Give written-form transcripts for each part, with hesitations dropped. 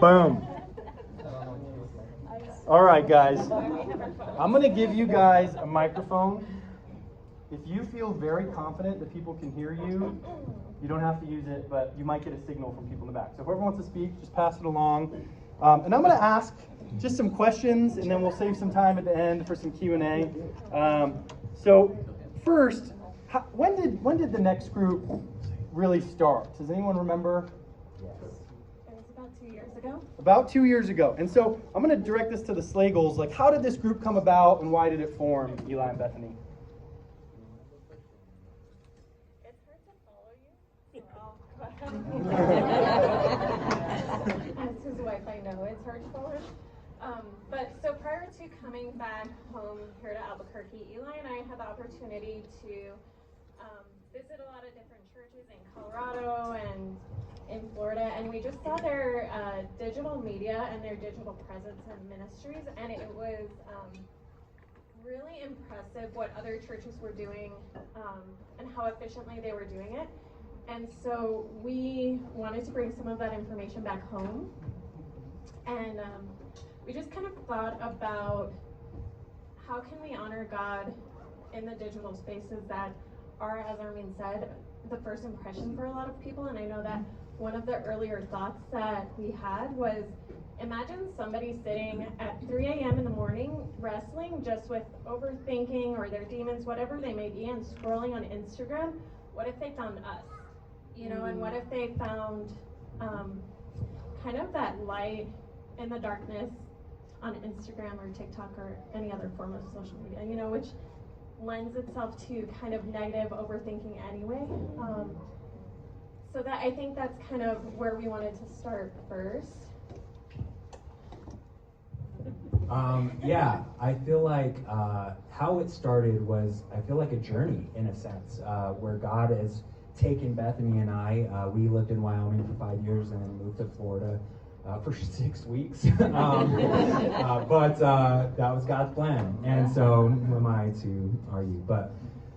Boom. All right, guys. I'm going to give you guys a microphone. If you feel very confident that people can hear you, you don't have to use it, but you might get a signal from people in the back. So whoever wants to speak, just pass it along. And I'm going to ask just some questions, and then we'll save some time at the end for some Q&A. So first, when did the next group really start? Does anyone remember? Yes. It was about 2 years ago. About 2 years ago. And so I'm going to direct this to the Slagles. Like, how did this group come about, and why did it form, Eli and Bethany? It's hard to follow you. So I'll go ahead. As his wife, I know it's hard to follow him. But so prior to coming back home here to Albuquerque, Eli and I had the opportunity to visit a lot of different churches in Colorado and in Florida, and we just saw their digital media and their digital presence and ministries, and it was really impressive what other churches were doing and how efficiently they were doing it. And so we wanted to bring some of that information back home, and we just kind of thought about how can we honor God in the digital spaces that are, as Armin said, the first impression for a lot of people. And I know that one of the earlier thoughts that we had was, imagine somebody sitting at 3 a.m. in the morning wrestling just with overthinking or their demons, whatever they may be, and scrolling on Instagram. What if they found us? You know, and what if they found kind of that light in the darkness on Instagram or TikTok or any other form of social media, you know, which lends itself to kind of negative overthinking anyway. So that, I think that's kind of where we wanted to start first. Yeah, I feel like how it started was, I feel like a journey in a sense, where God has taken Bethany and I. We lived in Wyoming for 5 years and then moved to Florida for 6 weeks. But that was God's plan. And so who am I to argue? But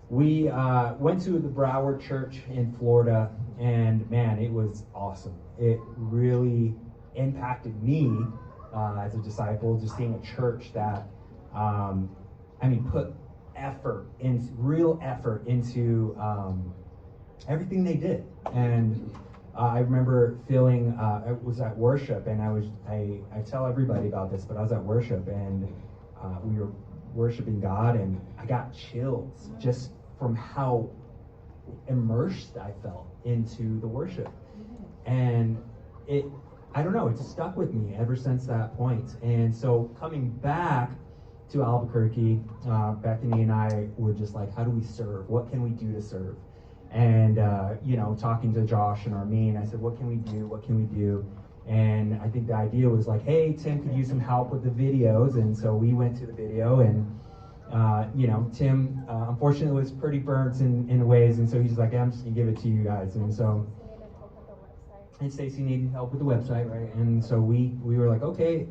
we went to the Broward Church in Florida, and man, it was awesome. It really impacted me as a disciple, just seeing a church that, put real effort into everything they did. And I remember feeling, I was at worship, and I tell everybody about this, but I was at worship, and we were worshiping God, and I got chills just from how immersed I felt into the worship. And I don't know, it just stuck with me ever since that point. And so coming back to Albuquerque, Bethany and I were just like, how do we serve? What can we do to serve? And, talking to Josh and Armin, I said, what can we do? What can we do? And I think the idea was like, hey, Tim could use some help with the videos. And so we went to the video, and, Tim, unfortunately, was pretty burnt in ways. And so he's like, I'm just going to give it to you guys. And so, and Stacy needed help with the website, right? And so we were like, okay,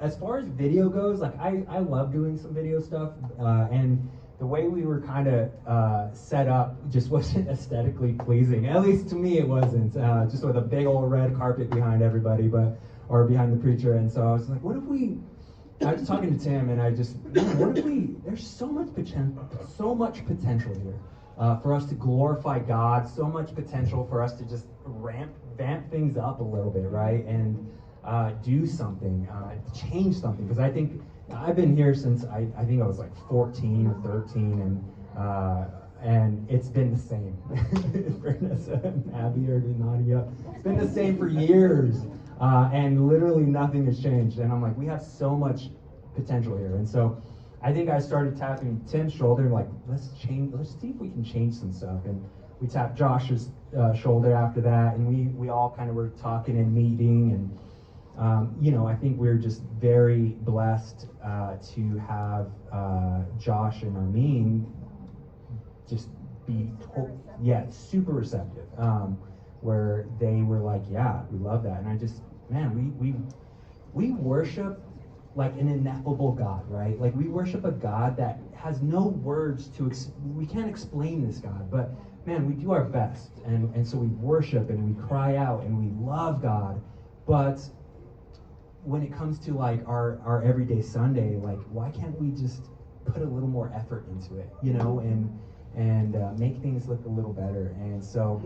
as far as video goes, like I love doing some video stuff, and the way we were kind of set up just wasn't aesthetically pleasing. At least to me, it wasn't. Just with a big old red carpet behind everybody, or behind the preacher. And so I was like, what if I was talking to Tim, and what if there's so much potential here for us to glorify God, so much potential for us to just vamp things up a little bit, right? And do something, change something. Because I think I've been here since I think I was like 14 or 13, and it's been the same. Abby or Nadia, it's been the same for years, and literally nothing has changed. And I'm like, we have so much potential here. And so I think I started tapping Tim's shoulder, like, let's see if we can change some stuff. And we tapped Josh's shoulder after that, and we all kind of were talking and meeting, and I think we're just very blessed to have Josh and Armin just be super receptive, where they were like, yeah, we love that. And I just, man, we worship like an ineffable God, right? Like, we worship a God that has no words we can't explain this God, but man, we do our best. And so we worship and we cry out and we love God, But when it comes to like our everyday Sunday, like why can't we just put a little more effort into it, you know, and make things look a little better? And so,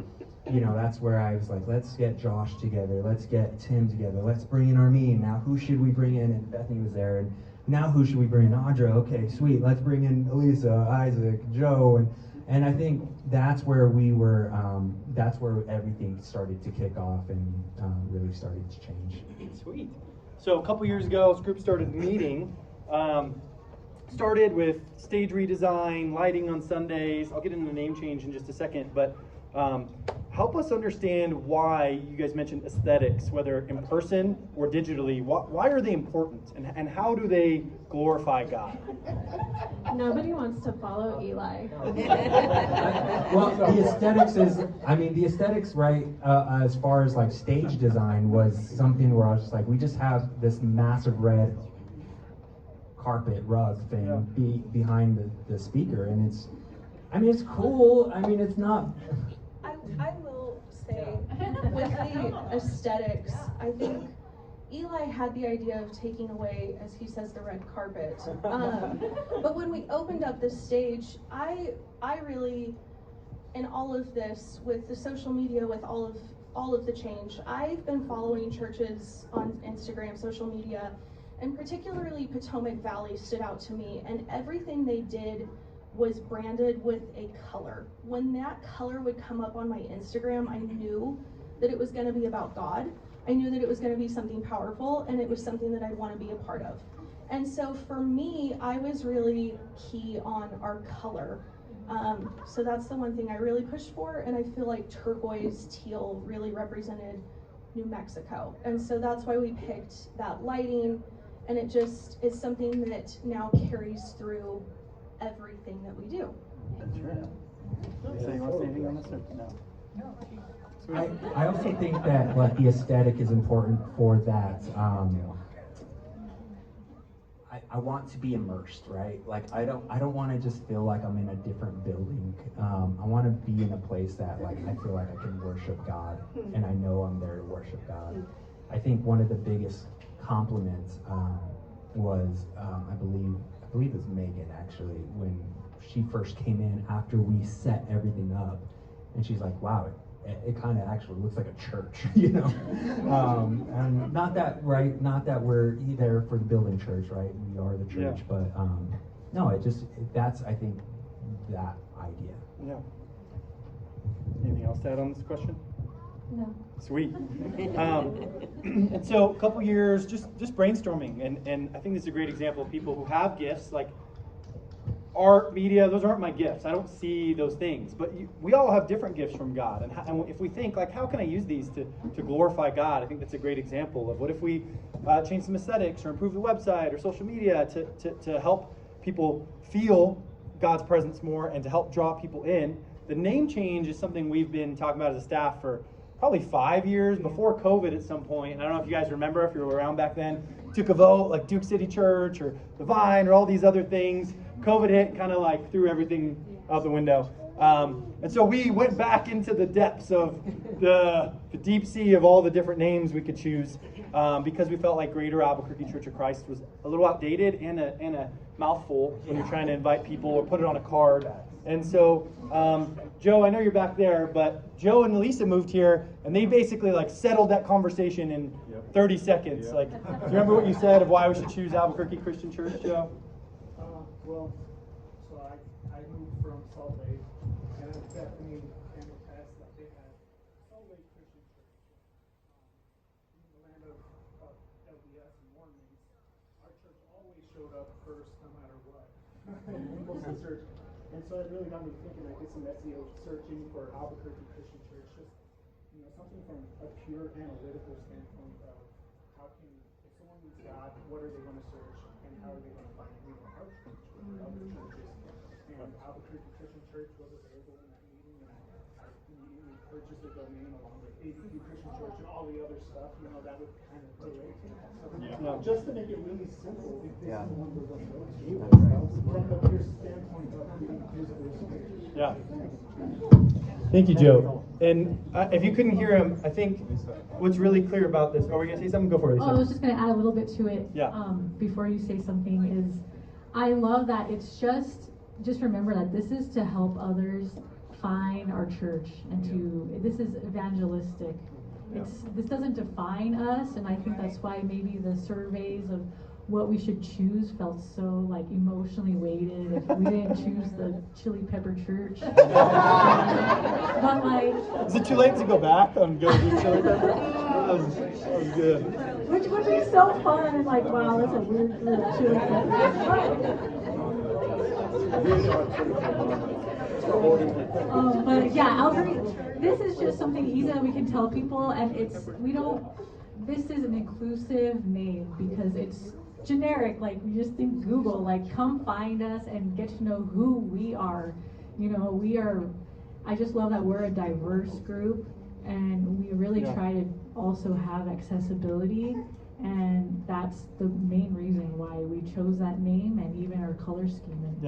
you know, that's where I was like, let's get Josh together, let's get Tim together, let's bring in Armin. Now who should we bring in? And Bethany was there. And now who should we bring in? Audra. Okay, sweet. Let's bring in Elisa, Isaac, Joe, and I think that's where we were. That's where everything started to kick off and really started to change. Sweet. So a couple years ago, this group started meeting. Started with stage redesign, lighting on Sundays. I'll get into the name change in just a second, but help us understand why you guys mentioned aesthetics, whether in person or digitally. Why are they important, and how do they glorify God? Nobody wants to follow Eli. Well, the aesthetics, right, as far as like stage design was something where I was just like, we just have this massive red carpet rug thing behind the speaker, and it's cool. I mean, it's not. I will say, with the aesthetics, I think Eli had the idea of taking away, as he says, the red carpet. But when we opened up this stage, I really, in all of this, with the social media, with all of the change, I've been following churches on Instagram, social media, and particularly Potomac Valley stood out to me, and everything they did was branded with a color. When that color would come up on my Instagram, I knew that it was going to be about God. I knew that it was going to be something powerful, and it was something that I'd want to be a part of. And so for me, I was really key on our color. So that's the one thing I really pushed for, and I feel like turquoise teal really represented New Mexico. And so that's why we picked that lighting, and it just is something that now carries through everything that we do. That's right. So you want to say anything on this or no? I also think that like the aesthetic is important for that. I want to be immersed, right? Like I don't want to just feel like I'm in a different building. I want to be in a place that like I feel like I can worship God, and I know I'm there to worship God. I think one of the biggest compliments was I believe it was Megan actually, when she first came in after we set everything up, and she's like, wow, it kind of actually looks like a church, you know. And not that we're there for the building church, right? We are the church, but no, that's I think that idea. Yeah. Anything else to add on this question? No. Sweet. And so a couple years just brainstorming, and I think this is a great example of people who have gifts like art, media. Those aren't my gifts. I don't see those things, but we all have different gifts from God, and if we think like, how can I use these to glorify God? I think that's a great example of what if we change some aesthetics or improve the website or social media to help people feel God's presence more and to help draw people in. The name change is something we've been talking about as a staff for probably 5 years, before COVID at some point. I don't know if you guys remember, if you were around back then, took a vote like Duke City Church or The Vine or all these other things. COVID hit, kind of like threw everything out the window. And so we went back into the depths of the deep sea of all the different names we could choose, because we felt like Greater Albuquerque Church of Christ was a little outdated and a mouthful when you're trying to invite people or put it on a card. And so, Joe, I know you're back there, but Joe and Lisa moved here, and they basically like settled that conversation in 30 seconds. Like, do you remember what you said of why we should choose Albuquerque Christian Church, Joe? Well, so I moved from Salt Lake, and Bethany and the past that they had Salt Lake Christian Church, in the land of LDS and Mormons. Our church always showed up first, no matter what. Most of the church. And so it really got me thinking. I did some SEO searching for Albuquerque Christian Church, just something from a pure analytical standpoint of how can, if someone needs God, what are they going to search, and how are they going to find our church or other churches? And Albuquerque Christian Church was available in that meeting, and I immediately purchase a domain along with ABQ Christian Church and all the other stuff, that would kind of relate to that. So just to make it really simple, if this is the one we're going to go to, from the pure standpoint of reading user experience. Yeah. Thank you, Joe. And if you couldn't hear him, I think what's really clear about this. Are we going to say something? Go for it, Lisa. Oh, I was just going to add a little bit to it. Yeah. Before you say something, is I love that it's just remember that this is to help others find our church and this is evangelistic. This doesn't define us, and I think that's why maybe the surveys of what we should choose felt so like emotionally weighted if we didn't choose the chili pepper church. But like, is it too late to go back and go do chili pepper? That was good. Which would be so fun and like, wow, that's a weird chili pepper. But yeah, outreach, this is just something easy that we can tell people, and this is an inclusive name because it's generic. Like, we just think Google, like, come find us and get to know who we are. I just love that we're a diverse group, and we really try to also have accessibility, and that's the main reason why we chose that name, and even our color scheme and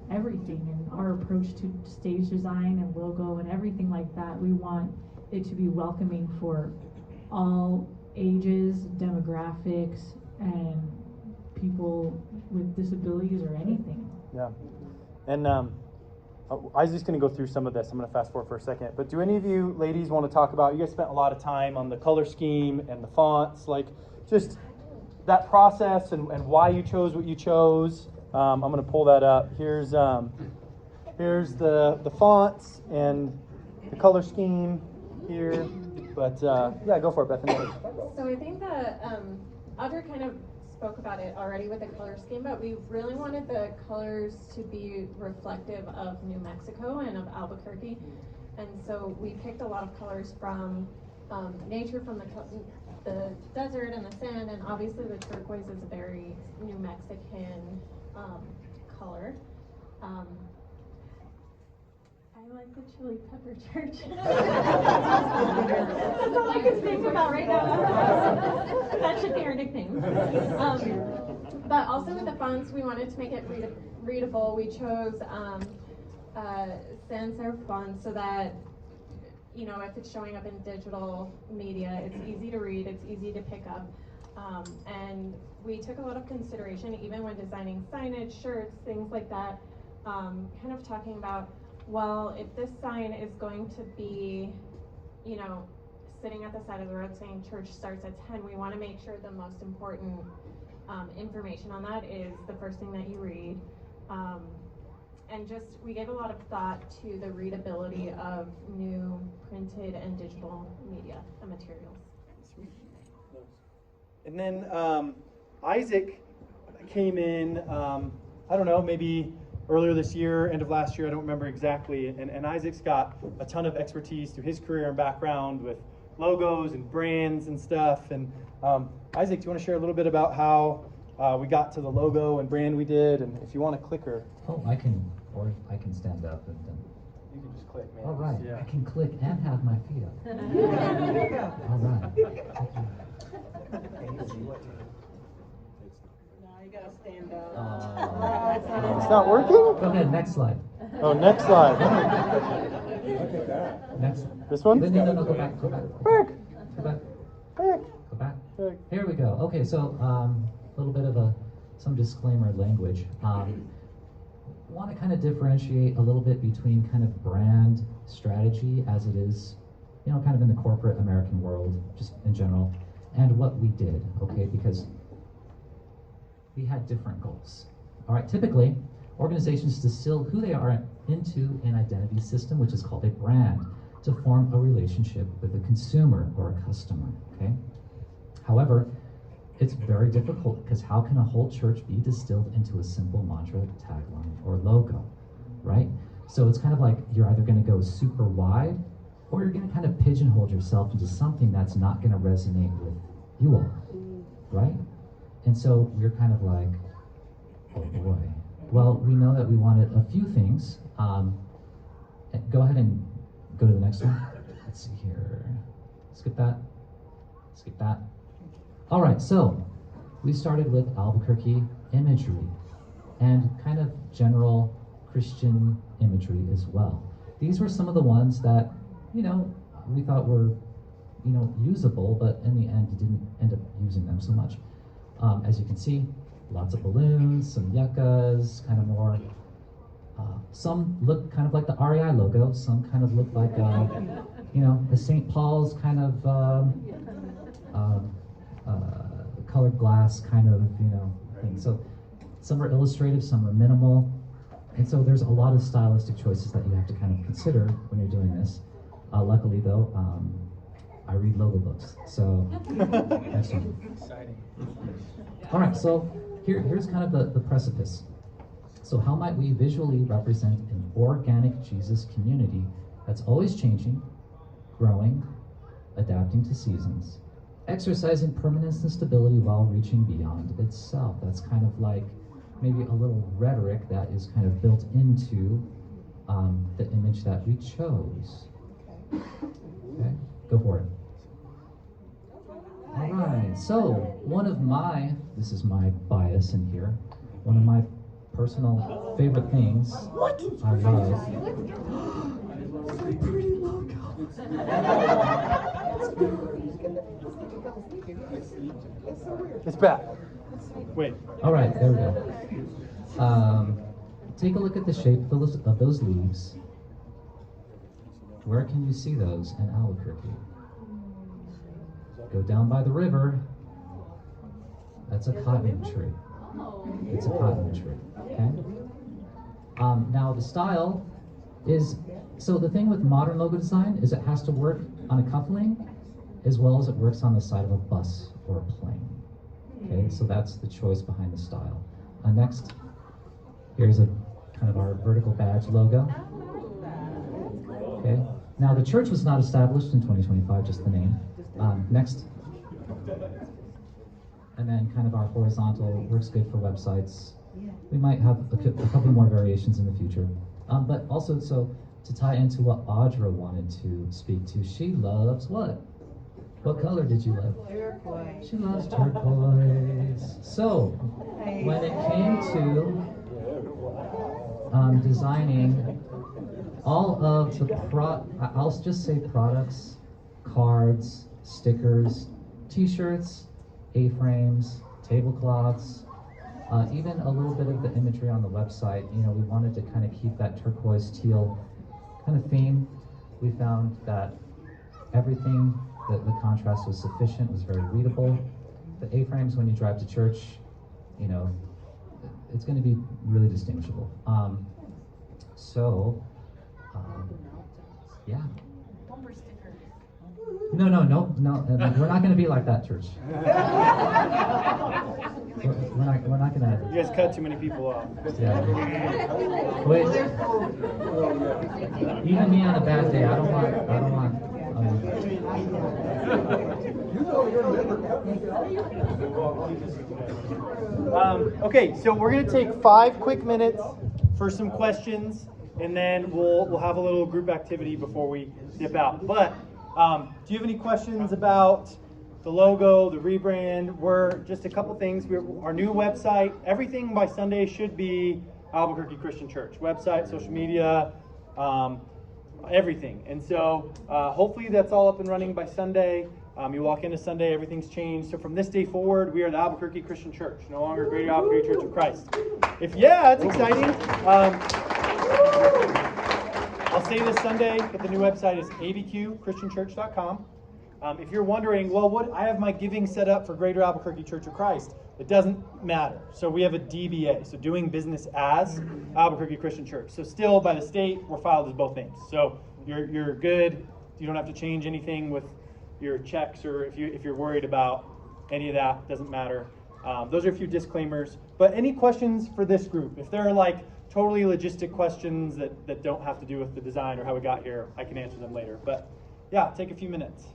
everything, and our approach to stage design and logo and everything like that. We want it to be welcoming for all ages, demographics, and people with disabilities or anything. Yeah. And Isaac's going to go through some of this. I'm going to fast forward for a second. But do any of you ladies want to talk about, you guys spent a lot of time on the color scheme and the fonts, like just that process and why you chose what you chose. I'm going to pull that up. Here's the fonts and the color scheme here. But yeah, go for it, Bethany. So I think that Audrey kind of spoke about it already with the color scheme, but we really wanted the colors to be reflective of New Mexico and of Albuquerque. And so we picked a lot of colors from nature, from the desert and the sand, and obviously the turquoise is a very New Mexican color. I like the chili pepper church. That's all I can think about right now. That should be our nickname. But also with the fonts, we wanted to make it readable. We chose sans serif fonts so that, if it's showing up in digital media, it's easy to read, it's easy to pick up. And we took a lot of consideration, even when designing signage, shirts, things like that, kind of talking about, well, if this sign is going to be, sitting at the side of the road saying church starts at 10, we want to make sure the most important information on that is the first thing that you read. And we gave a lot of thought to the readability of new printed and digital media and materials. Sweet. And then Isaac came in, I don't know, maybe earlier this year, end of last year, I don't remember exactly. And Isaac's got a ton of expertise through his career and background with logos and brands and stuff. And Isaac, do you want to share a little bit about how we got to the logo and brand we did? And if you want a clicker. Oh, I can stand up and then. You can just click, man. All right, Yeah. I can click and have my feet up. All right. You gotta stand up. It's not working? Go ahead, next slide. Oh, next slide. Next. This one? No, go back. Go back. Back. Go back. Back. Go back. Back. Here we go. Okay, so a little bit of some disclaimer language. Want to kind of differentiate a little bit between kind of brand strategy as it is, kind of in the corporate American world, just in general, and what we did, okay? Because we had different goals. All right, typically, organizations distill who they are into an identity system, which is called a brand, to form a relationship with a consumer or a customer, okay? However, it's very difficult because how can a whole church be distilled into a simple mantra, tagline, or logo, right? So it's kind of like you're either going to go super wide or you're going to kind of pigeonhole yourself into something that's not going to resonate with you all, right? And so we're kind of like, oh boy. Well, we know that we wanted a few things. Go ahead and go to the next one. let's see here. Skip that. Skip that. All right, so we started with Albuquerque imagery and kind of general Christian imagery as well. These were some of the ones that, we thought were, usable, but in the end didn't end up using them so much. As you can see, lots of balloons, some yuccas, kind of more. Some look kind of like the REI logo. Some kind of look like, the St. Paul's kind of colored glass kind of, thing. So some are illustrative, some are minimal. And so there's a lot of stylistic choices that you have to kind of consider when you're doing this. Luckily though, I read logo books, so next one. Exciting. All right, so here's kind of the precipice. So how might we visually represent an organic Jesus community that's always changing, growing, adapting to seasons, exercising permanence and stability while reaching beyond itself? That's kind of like maybe a little rhetoric that is kind of built into the image that we chose. Okay, go for it. All right, so this is my bias in here, one of my personal favorite things I love. Pretty logo. It's back. Wait. All right, there we go. Take a look at the shape of those leaves. Where can you see those in Albuquerque? Go down by the river. That's a cotton tree. It's a cotton tree, okay? Now the style is, so the thing with modern logo design is it has to work on a cuffling as well as it works on the side of a bus or a plane. Okay, so that's the choice behind the style. Next, here's a kind of our vertical badge logo. Okay, now the church was not established in 2025, just the name. Next. And then kind of our horizontal works good for websites. We might have a couple more variations in the future. But also, so to tie into what Audra wanted to speak to, she loves what? What color did you love? Turquoise. She loves turquoise. So, when it came to designing all of the I'll just say products, cards, stickers, t-shirts, A-frames, tablecloths, even a little bit of the imagery on the website. We wanted to kind of keep that turquoise teal kind of theme. We found that everything, that the contrast was sufficient, was very readable. The A-frames, when you drive to church, it's going to be really distinguishable. Yeah. Bumper stickers. No, we're not going to be like that, church. We're not going to. You guys cut too many people off. Yeah. Wait. Even me on a bad day, I don't want. Okay, so we're going to take 5 quick minutes for some questions, and then we'll have a little group activity before we dip out. But do you have any questions about the logo, the rebrand? We're just a couple things. Our new website, everything by Sunday should be Albuquerque Christian Church. Website, social media, everything. And so hopefully that's all up and running by Sunday. You walk into Sunday, everything's changed. So from this day forward, we are the Albuquerque Christian Church, no longer Greater Albuquerque Church of Christ. That's exciting. I'll say this Sunday, but the new website is abqchristianchurch.com. If you're wondering, well, I have my giving set up for Greater Albuquerque Church of Christ. It doesn't matter. So we have a DBA, so doing business as Albuquerque Christian Church. So still by the state, we're filed as both names. So you're good. You don't have to change anything with your checks, or if you're worried about any of that, doesn't matter. Those are a few disclaimers. But any questions for this group? If there are like totally logistic questions that don't have to do with the design or how we got here, I can answer them later. But yeah, take a few minutes.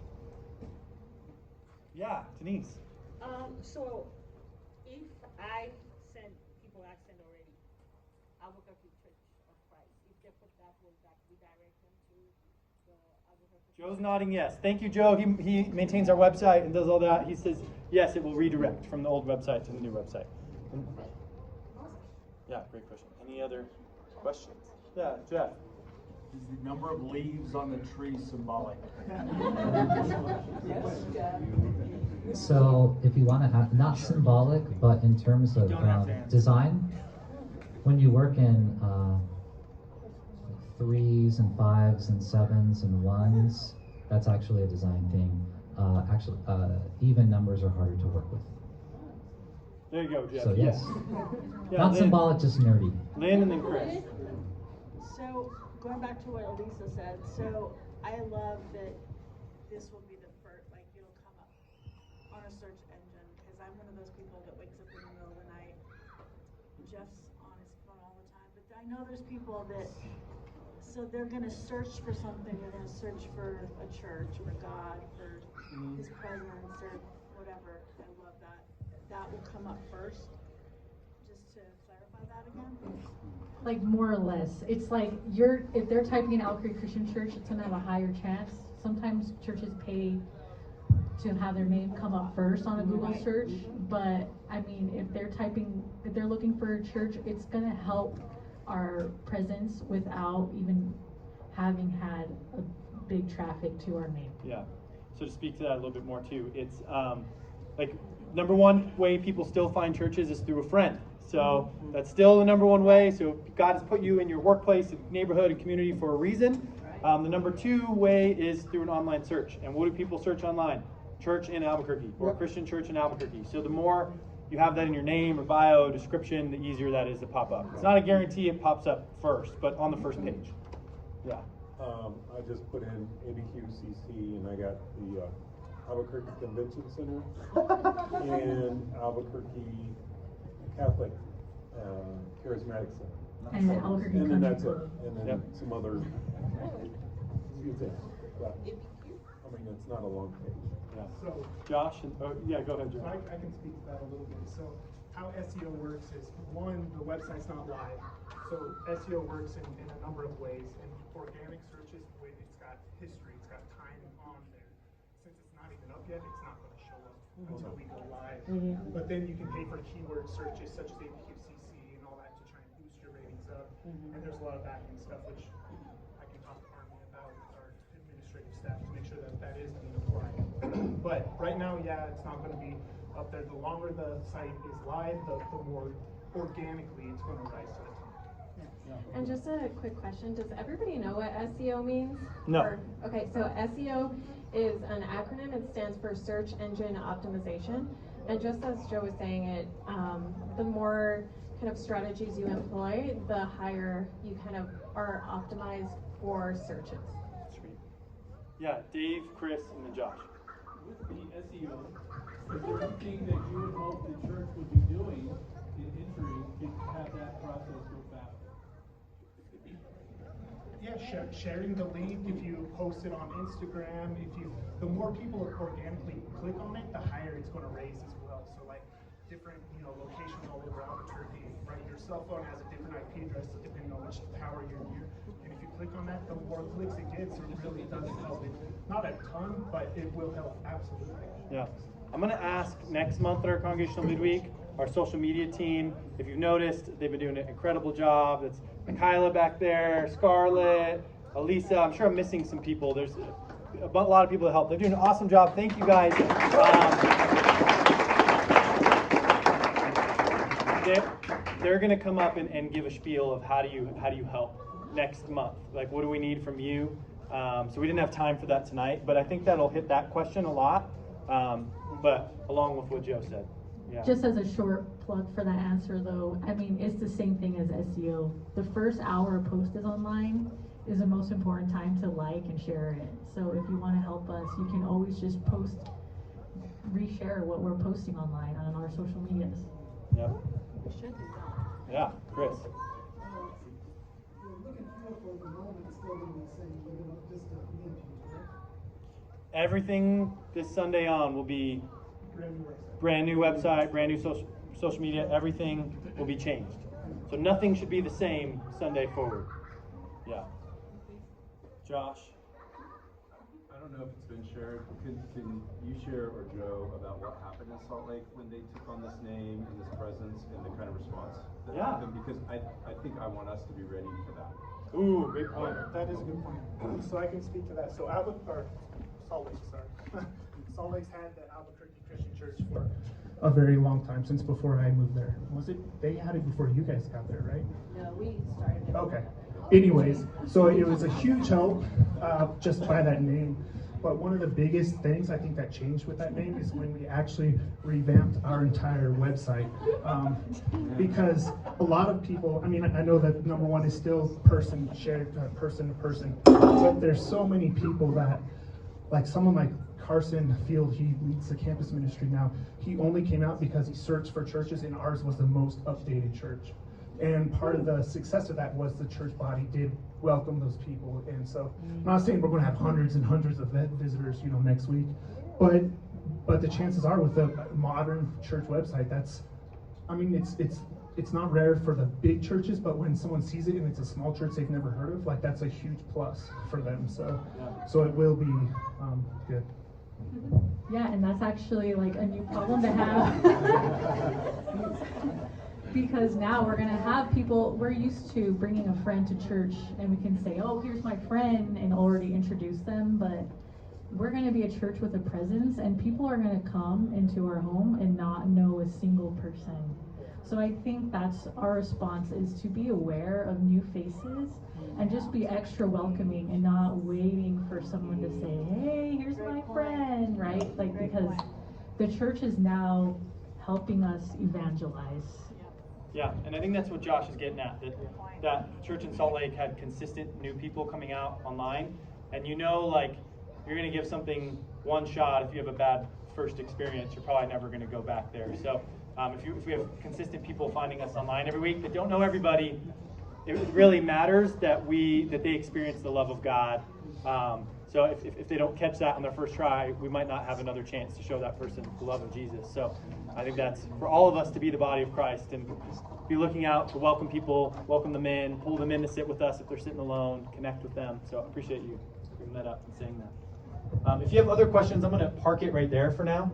Yeah, Denise. So if I send people accent already, Albuquerque Church of Christ, if they put that, will that redirect them to the Albuquerque Joe's nodding yes. Thank you, Joe. He maintains our website and does all that. He says yes, it will redirect from the old website to the new website. Yeah, great question. Any other questions? Yeah, Jeff. Is the number of leaves on the tree symbolic? So if you want to have, not symbolic, but in terms of design, when you work in 3s and 5s and 7s and 1s, that's actually a design thing. Even numbers are harder to work with. There you go, Jeff. So yes, Yeah, not Lynn. symbolic, just nerdy. Lynn and then Chris. So, going back to what Elisa said, so I love that this will be the first, like, it'll come up on a search engine, because I'm one of those people that wakes up in the middle of the night. Jeff's on his phone all the time, but I know there's people that, so they're gonna search for something, they're gonna search for a church, for God, for His presence, or whatever. I love that. That will come up first, just to clarify that again. Like more or less, it's like if they're typing in Albuquerque Christian Church, it's gonna have a higher chance. Sometimes churches pay to have their name come up first on a Google search, but I mean, if they're looking for a church, it's gonna help our presence without even having had a big traffic to our name. Yeah. So to speak to that a little bit more too, it's like number one way people still find churches is through a friend. So that's still the number one way. So God has put you in your workplace, and neighborhood, and community for a reason. The number two way is through an online search. And what do people search online? Church in Albuquerque, or Christian church in Albuquerque. So the more you have that in your name or bio description, the easier that is to pop up. It's not a guarantee it pops up first, but on the first page. Yeah. I just put in ABQCC and I got the Albuquerque Convention Center and Albuquerque Catholic Charismatic Center. And then Albuquerque And then Country that's it. Club. And then Yep. some other. But, I mean, it's not a long page. Yeah. So, Josh, yeah, go ahead, Josh. I can speak to that a little bit. So how SEO works is, one, the website's not live. So SEO works in a number of ways. And organic searches, it's got history, it's got time on there. Since it's not even up yet, it's not going to show up until we go live. But then you can pay for keyword searches such as ABQCC and all that to try and boost your ratings up. And there's a lot of back-end stuff which I can talk to Army about with our administrative staff to make sure that that is being applied. But right now, yeah, it's not going to be up there. The longer the site is live, the more organically it's going to rise to the top. And just a quick question, does everybody know what SEO means? No. Okay, so SEO is an acronym. It stands for Search Engine Optimization. And just as Joe was saying it, the more kind of strategies you employ, the higher you kind of are optimized for searches. Sweet. Yeah, Dave, Chris, and then Josh. With the SEO, is there anything that you would hope the church would be doing in entering to have that process go faster? Yeah, sharing the link. If you post it on Instagram, the more people organically click on it, the higher it's going to raise as well. So like different, locations all over Albuquerque, right? Your cell phone has a different IP address depending on which tower you're near. And if you click on that, the more clicks it gets, it really does help. Not a ton, but it will help absolutely. Yeah. I'm going to ask next month at our congregational midweek, our social media team, if you've noticed, they've been doing an incredible job. It's Kyla back there, Scarlett, Elisa. I'm sure I'm missing some people. There's a lot of people that help. They're doing an awesome job. Thank you guys. They're going to come up and give a spiel of how do you help next month. Like, what do we need from you? So we didn't have time for that tonight, but I think that'll hit that question a lot. But along with what Joe said. Yeah. Just as a short plug for that answer though, I mean, it's the same thing as SEO. The first hour a post is online is the most important time to like and share it. So if you want to help us, you can always just reshare what we're posting online on our social medias. Yep. Yeah, Chris. Everything this Sunday on will be brand new website, brand new social media. Everything will be changed. So nothing should be the same Sunday forward. Yeah. Josh. don't know if it's been shared. Can you share, or Joe, about what happened in Salt Lake when they took on this name and this presence and the kind of response that happened? Because I think I want us to be ready for that. Ooh, great point. That is a good point. So I can speak to that. So Salt Lake, sorry. Salt Lake's had the Albuquerque Christian Church for a very long time, since before I moved there. They had it before you guys got there, right? No, we started it. Okay. Anyways, so it was a huge help just by that name. But one of the biggest things I think that changed with that name is when we actually revamped our entire website. Because a lot of people, I mean, I know that number one is still person to person, but there's so many people that, like someone like Carson Field, he leads the campus ministry now. He only came out because he searched for churches, and ours was the most updated church. And part of the success of that was the church body did welcome those people. And so I'm not saying we're going to have hundreds and hundreds of visitors, next week, but the chances are with the modern church website, it's not rare for the big churches, but when someone sees it and it's a small church they've never heard of, like that's a huge plus for them. So it will be good. Yeah, and that's actually like a new problem to have. Because now we're gonna have people, we're used to bringing a friend to church and we can say, oh, here's my friend, and already introduce them, but we're gonna be a church with a presence, and people are gonna come into our home and not know a single person. So I think that's our response, is to be aware of new faces and just be extra welcoming and not waiting for someone to say, hey, here's my friend, right? Like, because the church is now helping us evangelize. Yeah, and I think that's what Josh is getting at, that church in Salt Lake had consistent new people coming out online, and like, you're going to give something one shot. If you have a bad first experience, you're probably never going to go back there. So if we have consistent people finding us online every week that don't know everybody, it really matters that they experience the love of God. So if they don't catch that on their first try, we might not have another chance to show that person the love of Jesus. So I think that's for all of us to be the body of Christ and be looking out to welcome people, welcome them in, pull them in to sit with us if they're sitting alone, connect with them. So I appreciate you bringing that up and saying that. If you have other questions, I'm going to park it right there for now.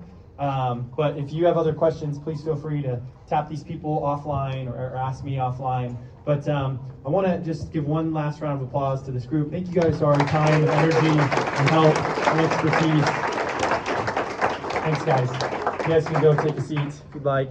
But if you have other questions, please feel free to tap these people offline or ask me offline. But I want to just give one last round of applause to this group. Thank you guys for your time and energy and help and expertise. Thanks, guys. You guys can go take a seat if you'd like.